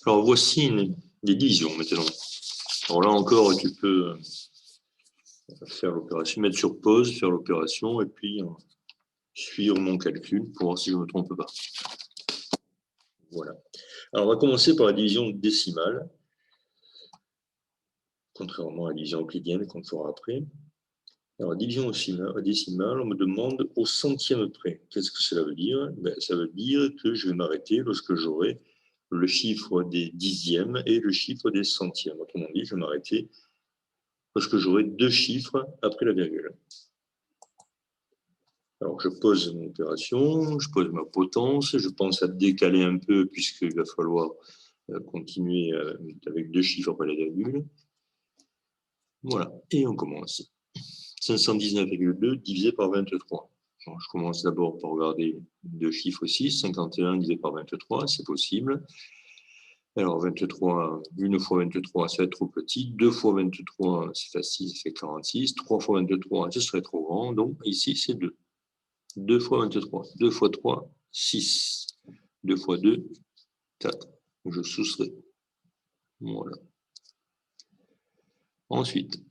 Alors, voici des divisions maintenant. Alors là encore, tu peux faire l'opération, mettre sur pause, faire l'opération et puis suivre mon calcul pour voir si je ne me trompe pas. Voilà. Alors, on va commencer par la division décimale, contrairement à la division euclidienne qu'on fera après. Alors, la division décimale, on me demande au centième près. Qu'est-ce que cela veut dire? Ça veut dire que je vais m'arrêter lorsque j'aurai le chiffre des dixièmes et le chiffre des centièmes. Autrement dit, je vais m'arrêter lorsque j'aurai deux chiffres après la virgule. Alors, je pose mon opération, je pose ma potence, je pense à décaler un peu puisqu'il va falloir continuer avec deux chiffres après la virgule. Voilà, et on commence. 519,2 divisé par 23. Alors, je commence d'abord par regarder deux chiffres 6, 51 divisé par 23, c'est possible. Alors, 23, 1 fois 23, ça va être trop petit. 2 fois 23, c'est facile, ça fait 46. 3 fois 23, ce serait trop grand. Donc, ici, c'est 2. 2 fois 23. 2 fois 3, 6. 2 fois 2, 4. Je soustrais. Voilà. Ensuite,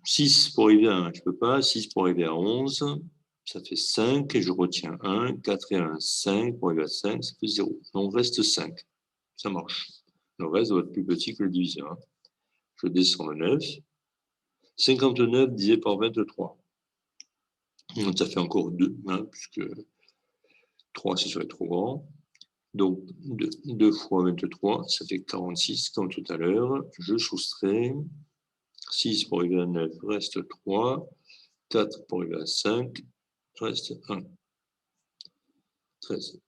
6 pour arriver à 1, je ne peux pas. 6 pour arriver à 11, ça fait 5. Et je retiens 1. 4 et 1, 5. Pour arriver à 5, ça fait 0. Donc, reste 5. Ça marche. Le reste doit être plus petit que le diviseur. Je descends le 9. 59 divisé par 23. Donc, ça fait encore 2, puisque 3, ce serait trop grand. Donc, 2 fois 23, ça fait 46, comme tout à l'heure. Je soustrais. 6 pour arriver à 9, reste 3. 4 pour arriver à 5, reste 1. 13.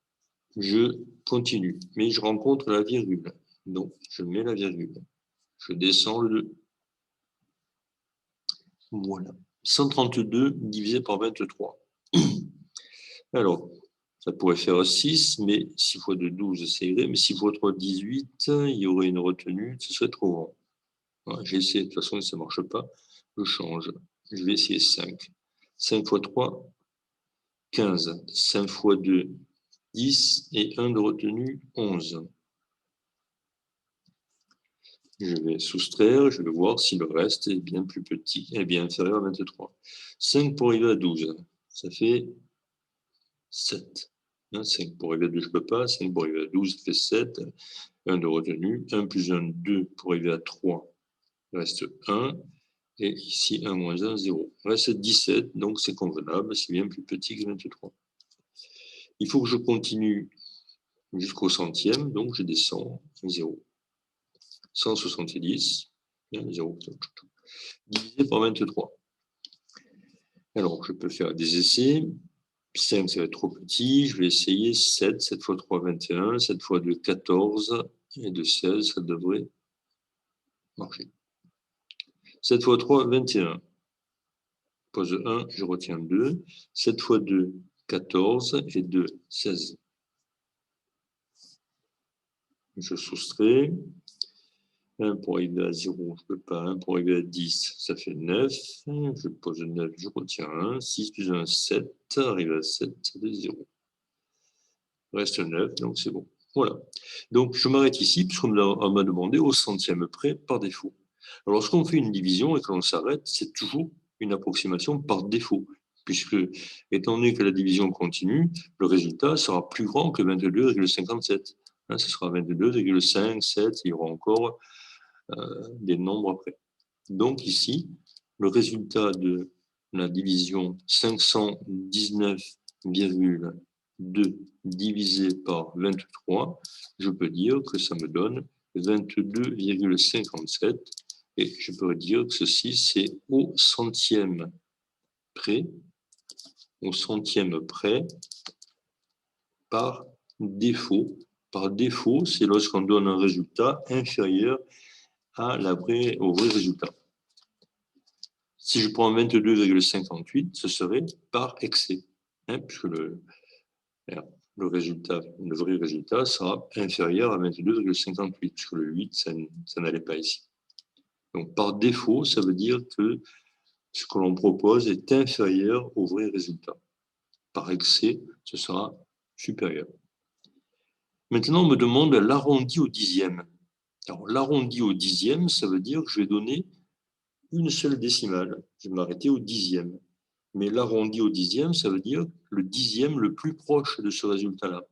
Je continue, mais je rencontre la virgule. Donc, je mets la virgule. Je descends le 2. Voilà. 132 divisé par 23. Alors, ça pourrait faire 6, mais 6 fois 2, 12, ça irait. Mais 6 fois 3, 18, il y aurait une retenue, ce serait trop grand. Voilà, j'ai essayé, de toute façon, ça ne marche pas. Je change. Je vais essayer 5. 5 fois 3, 15. 5 fois 2, 10. Et 1 de retenue, 11. Je vais soustraire, je vais voir si le reste est bien plus petit, est bien inférieur à 23. 5 pour arriver à 12, ça fait 7. 5 pour arriver à 2, je ne peux pas. 5 pour arriver à 12, ça fait 7. 1 de retenue. 1 plus 1, 2 pour arriver à 3, reste 1. Et ici, 1 moins 1, 0. Reste 17, donc c'est convenable, c'est bien plus petit que 23. Il faut que je continue jusqu'au centième, donc je descends 0. 170, 0, divisé par 23. Alors, je peux faire des essais. 5, ça va être trop petit. Je vais essayer 7. 7 fois 3, 21. 7 fois 2, 14. Et de 16, ça devrait marcher. 7 fois 3, 21. Pose 1, je retiens 2. 7 fois 2, 14. Et 2, 16. Je soustrais. 1 pour arriver à 0, je ne peux pas. 1 pour arriver à 10, ça fait 9. Je pose 9, je retiens 1. 6 plus 1, 7. Arrive à 7, ça fait 0. Reste 9, donc c'est bon. Voilà. Donc, je m'arrête ici, puisqu'on m'a demandé au centième près par défaut. Alors, lorsqu'on fait une division et que l'on s'arrête, c'est toujours une approximation par défaut, puisque, étant donné que la division continue, le résultat sera plus grand que 22,57. Ce sera 22,5, 7, il y aura encore des nombres après. Donc, ici, le résultat de la division 519,2 divisé par 23, je peux dire que ça me donne 22,57 et je peux dire que ceci, c'est au centième près par défaut. Par défaut, c'est lorsqu'on donne un résultat inférieur au vrai résultat. Si je prends 22,58, ce serait par excès, puisque le vrai résultat sera inférieur à 22,58, puisque le 8, ça n'allait pas ici. Donc, par défaut, ça veut dire que ce que l'on propose est inférieur au vrai résultat. Par excès, ce sera supérieur. Maintenant, on me demande l'arrondi au dixième. Alors, l'arrondi au dixième, ça veut dire que je vais donner une seule décimale. Je vais m'arrêter au dixième. Mais l'arrondi au dixième, ça veut dire le dixième le plus proche de ce résultat-là.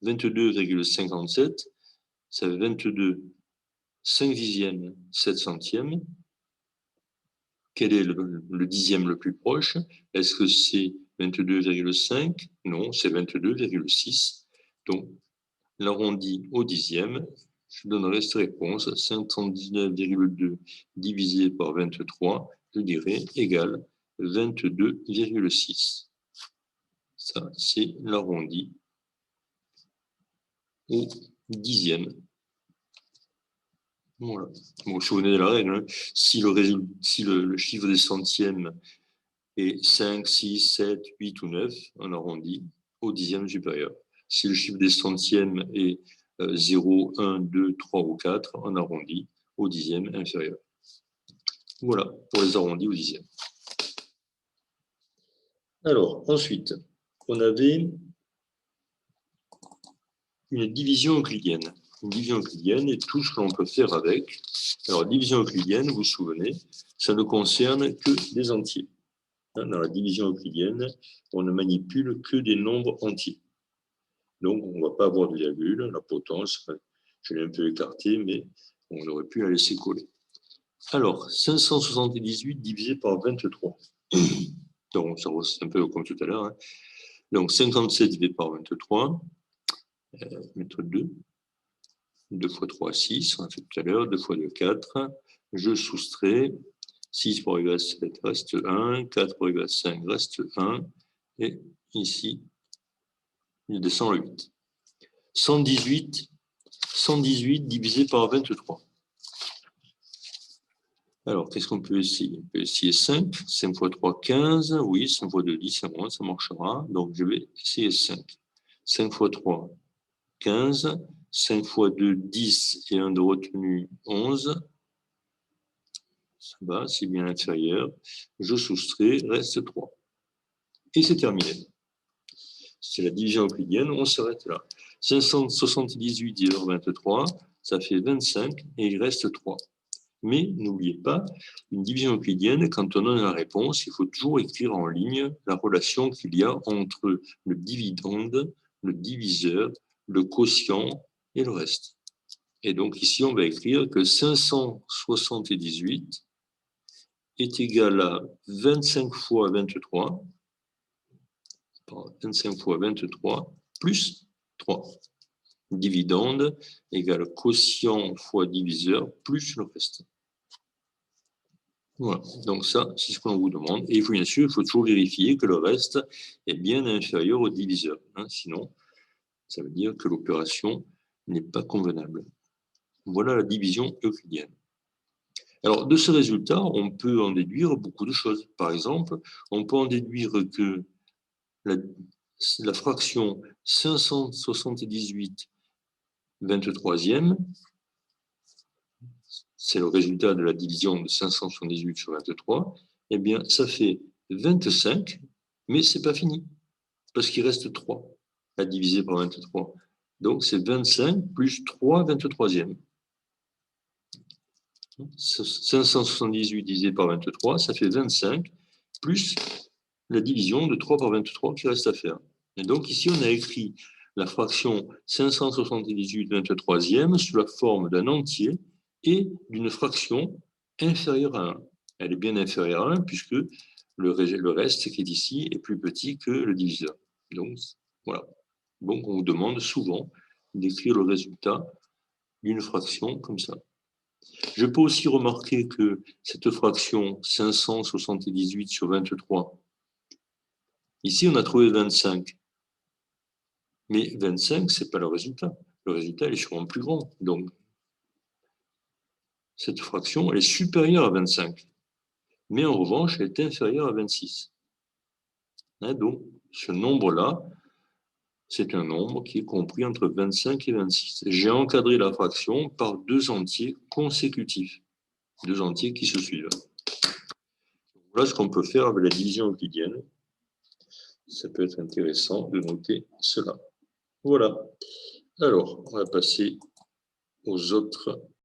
22,57, ça fait 22 5 dixièmes 7 centièmes. Quel est le dixième le plus proche? Est-ce que c'est 22,5? Non, c'est 22,6. Donc, l'arrondi au dixième, je donnerai cette réponse, 519,2 divisé par 23, je dirais égal 22,6. Ça, c'est l'arrondi au dixième. Voilà. Bon, vous vous souvenez de la règle, hein. Si le chiffre des centièmes est 5, 6, 7, 8 ou 9, on arrondit au dixième supérieur. Si le chiffre des centièmes est 0, 1, 2, 3 ou 4, on arrondit au dixième inférieur. Voilà, pour les arrondis au dixième. Alors, ensuite, on avait une division euclidienne. Une division euclidienne et tout ce que l'on peut faire avec. Alors, division euclidienne, vous vous souvenez, ça ne concerne que des entiers. Dans la division euclidienne, on ne manipule que des nombres entiers. Donc, on ne va pas avoir de virgule. La potence, je l'ai un peu écartée, mais on aurait pu la laisser coller. Alors, 578 divisé par 23. Donc, c'est un peu comme tout à l'heure. Hein. Donc, 57 divisé par 23, mettre 2. 2 fois 3, 6, on a fait tout à l'heure. 2 fois 2, 4. Je soustrais. 6 pour égal 7 reste 1. 4 pour égal 5 reste 1. Et ici, il descend le 8. 118 divisé par 23. Alors, qu'est-ce qu'on peut essayer? On peut essayer 5. 5 fois 3, 15. Oui, 5 fois 2, 10, c'est moins, ça marchera. Donc, je vais essayer 5. 5 fois 3, 15. 5 fois 2, 10 et 1 de retenue, 11. Ça va, c'est bien inférieur. Je soustrais, reste 3. Et c'est terminé. C'est la division euclidienne, on s'arrête là. 578 divisé par 23, ça fait 25 et il reste 3. Mais n'oubliez pas, une division euclidienne, quand on a la réponse, il faut toujours écrire en ligne la relation qu'il y a entre le dividende, le diviseur, le quotient et le reste. Et donc ici, on va écrire que 578 est égal à 25 fois 23, 25 fois 23, plus 3. Dividende égale quotient fois diviseur, plus le reste. Voilà, donc ça, c'est ce qu'on vous demande. Et bien sûr, il faut toujours vérifier que le reste est bien inférieur au diviseur. Hein, sinon, ça veut dire que l'opération n'est pas convenable. Voilà la division euclidienne. Alors, de ce résultat, on peut en déduire beaucoup de choses. Par exemple, on peut en déduire que la fraction 578 23e, c'est le résultat de la division de 578 sur 23, eh bien, ça fait 25, mais ce n'est pas fini, parce qu'il reste 3 à diviser par 23. Donc, c'est 25 plus 3 23e. 578 divisé par 23, ça fait 25, plus la division de 3 par 23 qui reste à faire. Et donc, ici, on a écrit la fraction 578 23e sous la forme d'un entier et d'une fraction inférieure à 1. Elle est bien inférieure à 1 puisque le reste qui est ici est plus petit que le diviseur. Donc, voilà. Donc, on vous demande souvent d'écrire le résultat d'une fraction comme ça. Je peux aussi remarquer que cette fraction 578 sur 23, ici, on a trouvé 25. Mais 25, ce n'est pas le résultat. Le résultat, il est sûrement plus grand. Donc, cette fraction, elle est supérieure à 25. Mais en revanche, elle est inférieure à 26. Hein, donc, ce nombre-là, c'est un nombre qui est compris entre 25 et 26. J'ai encadré la fraction par deux entiers consécutifs. Deux entiers qui se suivent. Voilà ce qu'on peut faire avec la division euclidienne. Ça peut être intéressant de noter cela. Voilà. Alors, on va passer aux autres